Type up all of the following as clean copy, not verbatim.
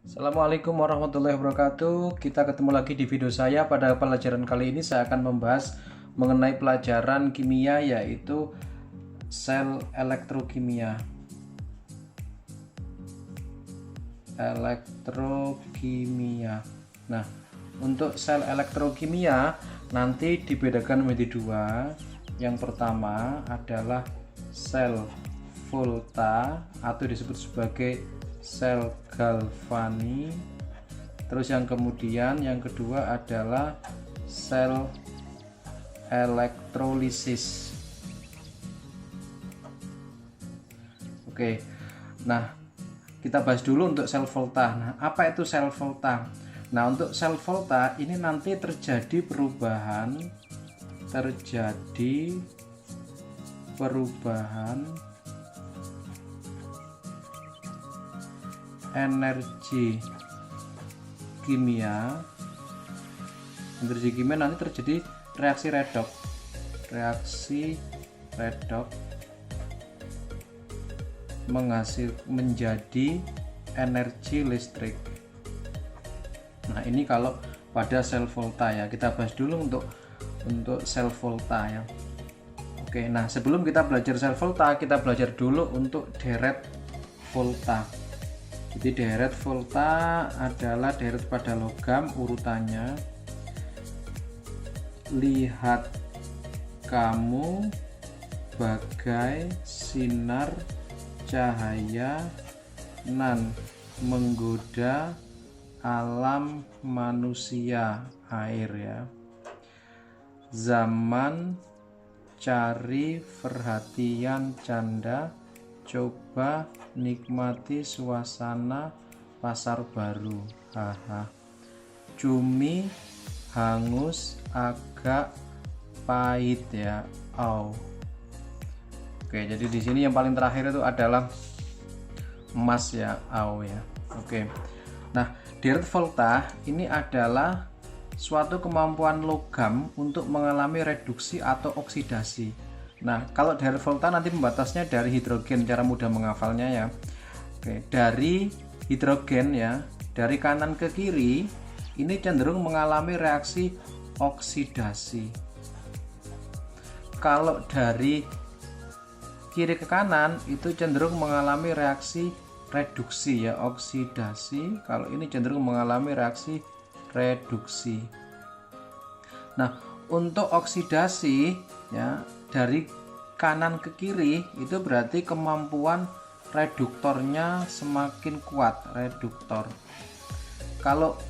Assalamualaikum warahmatullahi wabarakatuh. Kita ketemu lagi di video saya. Pada pelajaran kali ini saya akan membahas mengenai pelajaran kimia, yaitu sel elektrokimia. Nah, untuk sel elektrokimia nanti dibedakan menjadi dua. Yang pertama adalah sel volta atau disebut sebagai sel galvani. Terus yang kedua adalah sel elektrolisis. Oke. Nah, kita bahas dulu untuk sel volta. Nah, apa itu sel volta? Nah, untuk sel volta ini nanti terjadi perubahan energi kimia. Nanti terjadi reaksi redoks menjadi energi listrik. Nah, ini kalau pada sel volta ya. Kita bahas dulu untuk sel volta ya. Oke, nah sebelum kita belajar sel volta, kita belajar dulu untuk deret volta. Jadi deret volta adalah deret pada logam urutannya. Lihat kamu bagai sinar cahaya nan menggoda alam manusia air ya. Zaman cari perhatian canda, coba nikmati suasana pasar baru. Haha. Cumi hangus agak pahit ya. Oke, jadi di sini yang paling terakhir itu adalah emas ya, ya. Oke. Nah, deret volta ini adalah suatu kemampuan logam untuk mengalami reduksi atau oksidasi. Nah, kalau deret volta nanti pembatasnya dari hidrogen, cara mudah menghafalnya ya. Oke, dari hidrogen ya, dari kanan ke kiri ini cenderung mengalami reaksi oksidasi. Kalau dari kiri ke kanan itu cenderung mengalami reaksi reduksi ya, oksidasi. Kalau ini cenderung mengalami reaksi reduksi. Nah, untuk oksidasi ya, dari kanan ke kiri itu berarti kemampuan reduktornya semakin kuat, reduktor. Kalau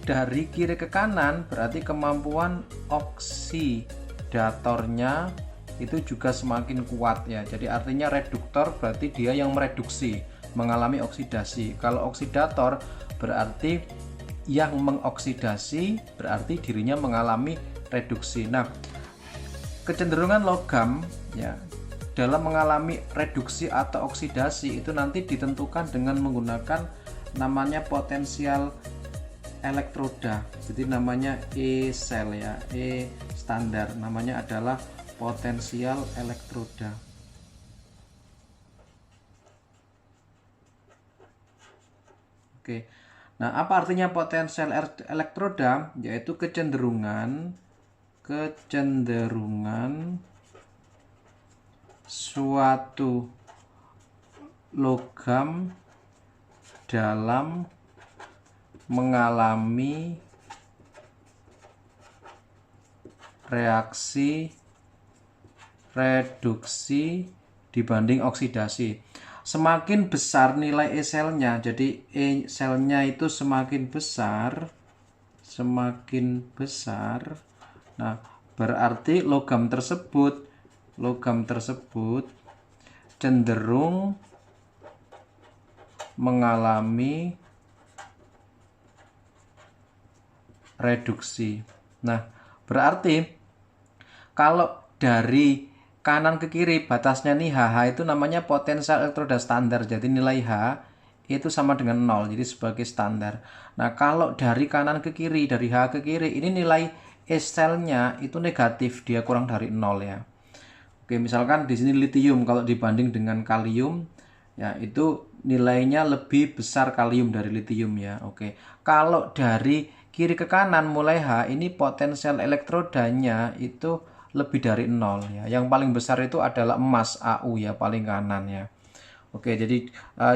dari kiri ke kanan berarti kemampuan oksidatornya itu juga semakin kuat ya. Jadi artinya reduktor berarti dia yang mereduksi, mengalami oksidasi. Kalau oksidator berarti yang mengoksidasi, berarti dirinya mengalami reduksi. Nah, kecenderungan logam ya dalam mengalami reduksi atau oksidasi itu nanti ditentukan dengan menggunakan namanya potensial elektroda. Jadi namanya E sel ya, E standar. Namanya adalah potensial elektroda. Oke. Nah, apa artinya potensial elektroda? Yaitu kecenderungan suatu logam dalam mengalami reaksi reduksi dibanding oksidasi. Semakin besar nilai E selnya, jadi E selnya itu semakin besar, nah berarti logam tersebut cenderung mengalami reduksi. Nah, berarti kalau dari kanan ke kiri batasnya nih HH itu namanya potensial elektroda standar. Jadi nilai H itu sama dengan 0, jadi sebagai standar. Nah, kalau dari kanan ke kiri, dari H ke kiri, ini nilai E selnya itu negatif, dia kurang dari 0 ya. Oke, misalkan di sini litium kalau dibanding dengan kalium ya itu nilainya lebih besar kalium dari litium ya. Oke. Kalau dari kiri ke kanan mulai H, ini potensial elektrodanya itu lebih dari 0 ya. Yang paling besar itu adalah emas AU ya, paling kanan ya. Oke, jadi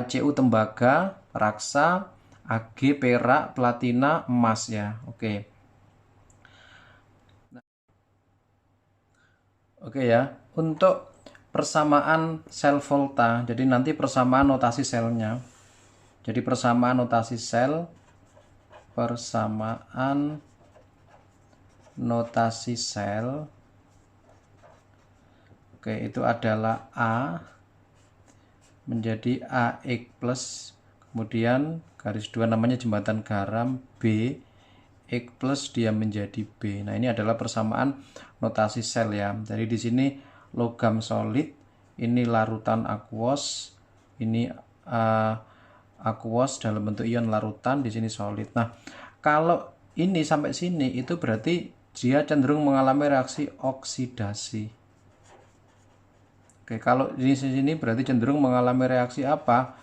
Cu tembaga, raksa, Ag perak, platina, emas ya. Oke. Oke ya. Untuk persamaan sel volta, jadi nanti persamaan notasi selnya. Jadi persamaan notasi sel, persamaan notasi sel. Oke, itu adalah A menjadi AX plus, kemudian garis 2 namanya jembatan garam, B X plus dia menjadi B. Nah, ini adalah persamaan notasi sel ya. Jadi di sini logam solid, ini larutan aquos, ini aquos dalam bentuk ion larutan, di sini solid. Nah, kalau ini sampai sini itu berarti dia cenderung mengalami reaksi oksidasi. Oke, kalau di sini berarti cenderung mengalami reaksi apa?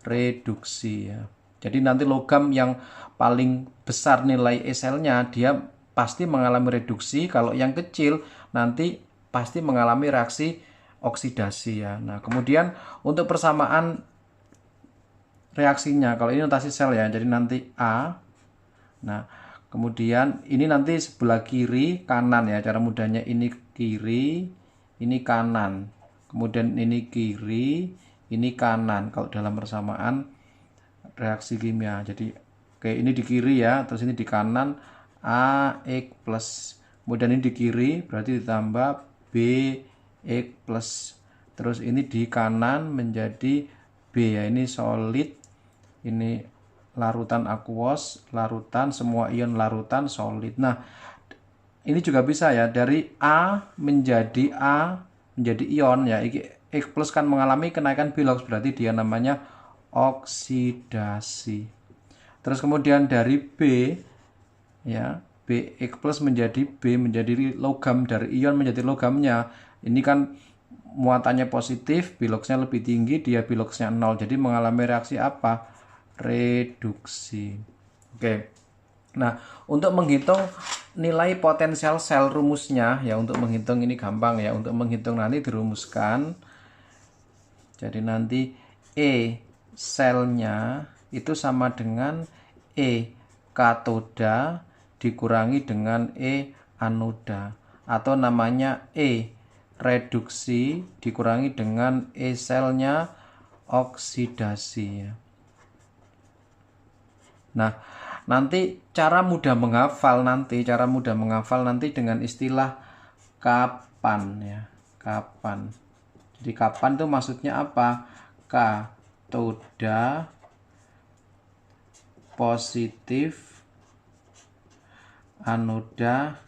Reduksi ya. Jadi nanti logam yang paling besar nilai E-selnya dia pasti mengalami reduksi, kalau yang kecil nanti pasti mengalami reaksi oksidasi ya. Nah, kemudian untuk persamaan reaksinya, kalau ini notasi sel ya, jadi nanti A. Nah, kemudian ini nanti sebelah kiri kanan ya, cara mudahnya ini kiri, ini kanan. Kemudian ini kiri, ini kanan kalau dalam persamaan reaksi kimia. Jadi oke, ini di kiri ya, terus ini di kanan AX plus. Kemudian ini di kiri berarti ditambah BX plus. Terus ini di kanan menjadi B ya, ini solid, ini larutan aquos, larutan, semua ion larutan solid. Nah, ini juga bisa ya, dari A menjadi ion ya. X plus kan mengalami kenaikan Bilox, berarti dia namanya oksidasi. Terus kemudian dari B ya, Bx plus menjadi B menjadi logam, dari ion menjadi logamnya. Ini kan muatannya positif, Biloxnya lebih tinggi, dia Biloxnya 0. Jadi mengalami reaksi apa? Reduksi. Oke. Nah, untuk menghitung nilai potensial sel, rumusnya ya, untuk menghitung ini gampang ya, untuk menghitung nanti dirumuskan. Jadi nanti E selnya itu sama dengan E katoda dikurangi dengan E anoda, atau namanya E reduksi dikurangi dengan E selnya oksidasi ya. Nah, nanti cara mudah menghafal nanti dengan istilah kapan ya. Kapan. Jadi kapan itu maksudnya apa? Katoda positif, anoda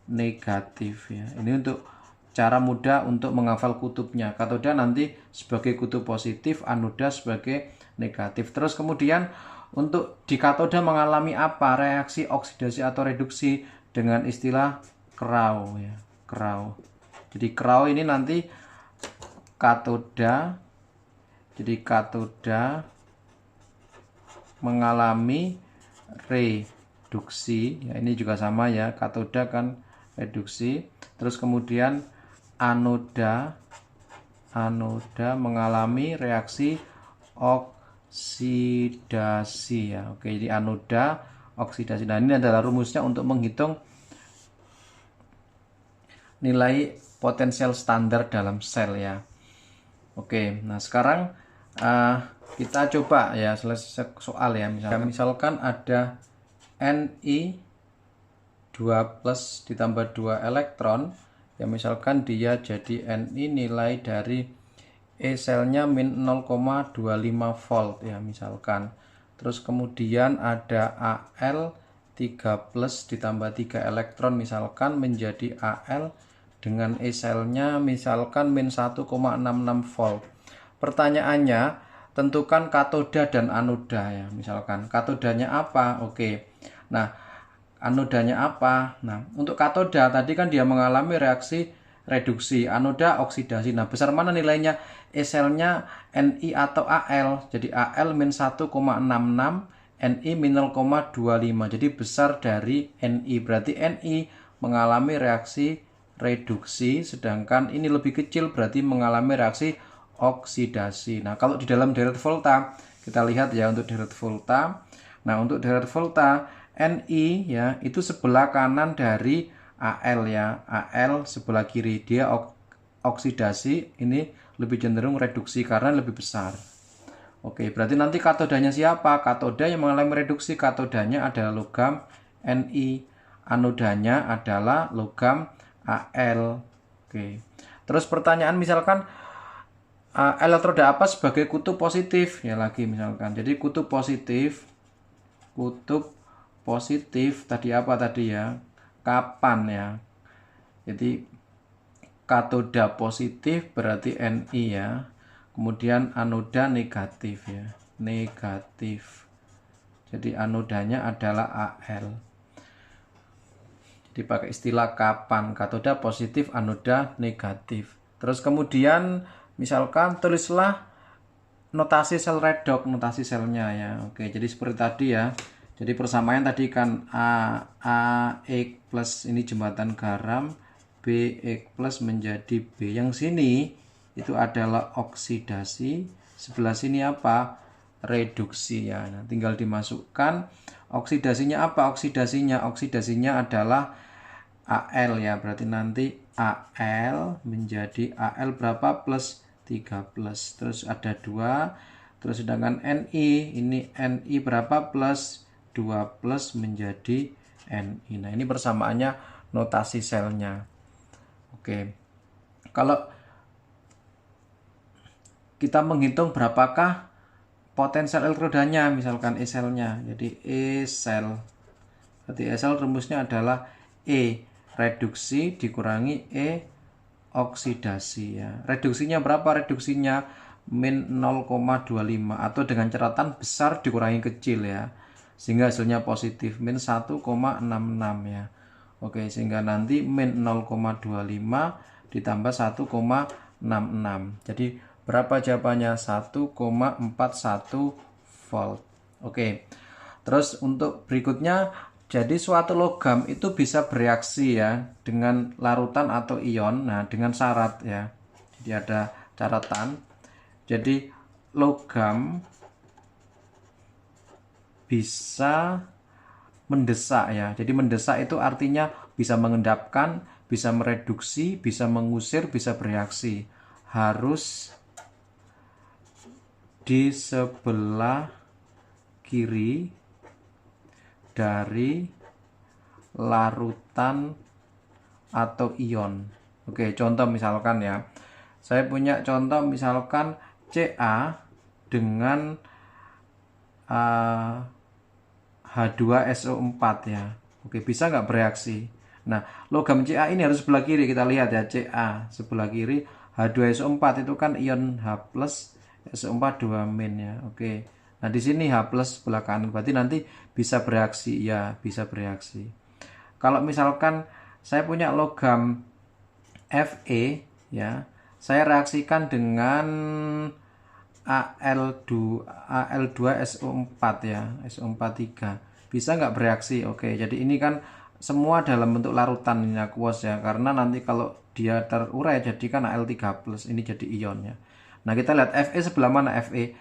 negatif ya. Ini untuk cara mudah untuk menghafal kutubnya. Katoda nanti sebagai kutub positif, anoda sebagai negatif. Terus kemudian untuk di katoda mengalami apa? Reaksi oksidasi atau reduksi dengan istilah Crow ya. Crow. Jadi Crow ini nanti katoda. Jadi katoda mengalami reduksi ya, ini juga sama ya, katoda kan reduksi. Terus kemudian anoda mengalami reaksi oksidasi ya. Oke, jadi anoda oksidasi. Nah, ini adalah rumusnya untuk menghitung nilai potensial standar dalam sel ya. Oke, nah sekarang kita coba ya selesai soal ya. Misalkan ada Ni 2 plus ditambah 2 elektron ya, misalkan dia jadi Ni nilai dari E selnya min 0,25 volt ya misalkan. Terus kemudian ada Al 3 plus ditambah 3 elektron misalkan menjadi Al dengan E selnya misalkan min 1,66 volt. Pertanyaannya, tentukan katoda dan anoda ya. Misalkan katodanya apa? Oke. Nah, anodanya apa? Nah, untuk katoda tadi kan dia mengalami reaksi reduksi, anoda oksidasi. Nah, besar mana nilainya? E-selnya Ni atau Al. Jadi Al min 1,66, Ni min 0,25. Jadi besar dari Ni. Berarti Ni mengalami reaksi reduksi, sedangkan ini lebih kecil berarti mengalami reaksi oksidasi. Nah, kalau di dalam deret volta, kita lihat ya untuk deret volta. Nah, untuk deret volta, Ni ya itu sebelah kanan dari Al ya. Al sebelah kiri, dia oksidasi, ini lebih cenderung reduksi karena lebih besar. Oke, berarti nanti katodanya siapa? Katoda yang mengalami reduksi, katodanya adalah logam Ni, anodanya adalah logam Al. Oke. Terus pertanyaan misalkan elektroda apa sebagai kutub positif? Ya lagi misalkan. Jadi kutub positif tadi apa tadi ya? Kapan ya? Jadi katoda positif berarti Ni ya. Kemudian anoda negatif ya. Negatif. Jadi anodanya adalah Al. Dipakai istilah kapan, katoda positif, anoda negatif. Terus kemudian misalkan tulislah notasi sel redox, notasi selnya ya. Oke, jadi seperti tadi ya. Jadi persamaan tadi kan AX plus ini jembatan garam, BX plus menjadi B. Yang sini itu adalah oksidasi, sebelah sini apa? Reduksi ya. Nah, tinggal dimasukkan oksidasinya apa? Oksidasinya adalah Al ya. Berarti nanti Al menjadi Al berapa? Plus 3 plus. Terus ada 2. Terus sedangkan Ni, ini Ni berapa? Plus 2 plus menjadi Ni. Nah, ini persamaannya notasi selnya. Oke. Kalau kita menghitung berapakah potensial elektrodanya, misalkan E-selnya. Jadi E-sel. Berarti E-sel rumusnya adalah E reduksi dikurangi E oksidasi ya. Reduksinya berapa? Reduksinya min 0,25 atau dengan catatan besar dikurangi kecil ya. Sehingga hasilnya positif min 1,66 ya. Oke, sehingga nanti min 0,25 ditambah 1,66. Jadi berapa jawabannya? 1,41 volt. Oke. Terus untuk berikutnya, jadi suatu logam itu bisa bereaksi ya dengan larutan atau ion. Nah, dengan syarat ya. Jadi ada catatan. Jadi logam bisa mendesak ya. Jadi mendesak itu artinya bisa mengendapkan, bisa mereduksi, bisa mengusir, bisa bereaksi. Harus di sebelah kiri dari larutan atau ion. Oke, contoh misalkan ya. Saya punya contoh misalkan Ca dengan H2SO4 ya. Oke, bisa nggak bereaksi? Nah, logam Ca ini harus sebelah kiri. Kita lihat ya, Ca sebelah kiri. H2SO4 itu kan ion H+, SO4 2- ya. Oke. Nah, di sini H+ sebelah kanan. Berarti nanti bisa bereaksi. Ya, bisa bereaksi. Kalau misalkan saya punya logam Fe ya, saya reaksikan dengan Al2SO4 ya, SO43. Bisa nggak bereaksi? Oke, jadi ini kan semua dalam bentuk larutan ini aqueous ya, karena nanti kalau dia terurai jadi kan Al3+, ini jadi ionnya. Nah, kita lihat Fe sebelah mana? Fe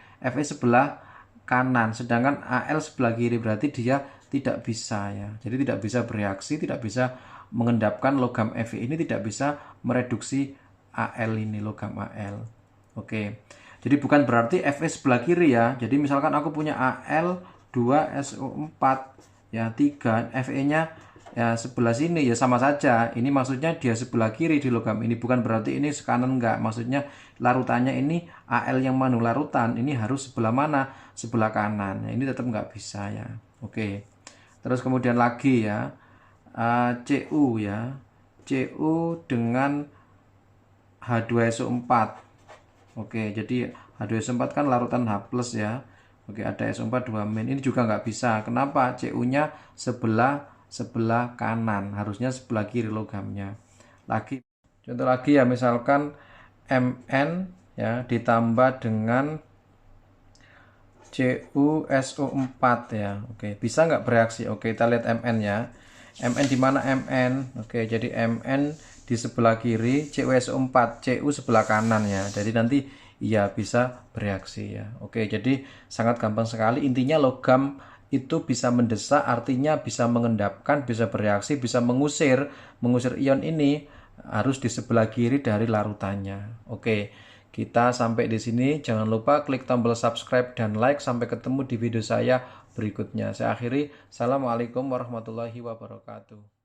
sebelah kanan, sedangkan Al sebelah kiri, berarti dia tidak bisa ya. Jadi tidak bisa bereaksi, tidak bisa mengendapkan logam Fe ini, tidak bisa mereduksi Al ini, logam Al. Oke. Jadi bukan berarti Fe sebelah kiri ya. Jadi misalkan aku punya Al2SO4 ya 3, Fe-nya ya sebelah sini ya sama saja. Ini maksudnya dia sebelah kiri di logam ini, bukan berarti ini kanan enggak. Maksudnya larutannya ini Al yang mengandung larutan ini harus sebelah mana? Sebelah kanan. Ya, ini tetap nggak bisa ya. Oke. Terus kemudian lagi ya, Cu ya, Cu dengan H2SO4. Oke, jadi H2SO4 kan larutan H+ ya. Oke, ada SO4 2-. Ini juga nggak bisa. Kenapa? Cu-nya sebelah kanan, harusnya sebelah kiri logamnya. Lagi Contoh lagi ya, misalkan Mn ya ditambah dengan CuSO4 ya. Oke, bisa nggak bereaksi? Oke, kita lihat Mn ya. Mn di mana Mn? Oke, jadi Mn di sebelah kiri, CuSO4, Cu sebelah kanan ya. Jadi nanti iya bisa bereaksi ya. Oke, jadi sangat gampang sekali. Intinya logam itu bisa mendesak, artinya bisa mengendapkan, bisa bereaksi, bisa mengusir ion ini harus di sebelah kiri dari larutannya. Oke. Kita sampai di sini. Jangan lupa klik tombol subscribe dan like. Sampai ketemu di video saya berikutnya. Saya akhiri. Assalamualaikum warahmatullahi wabarakatuh.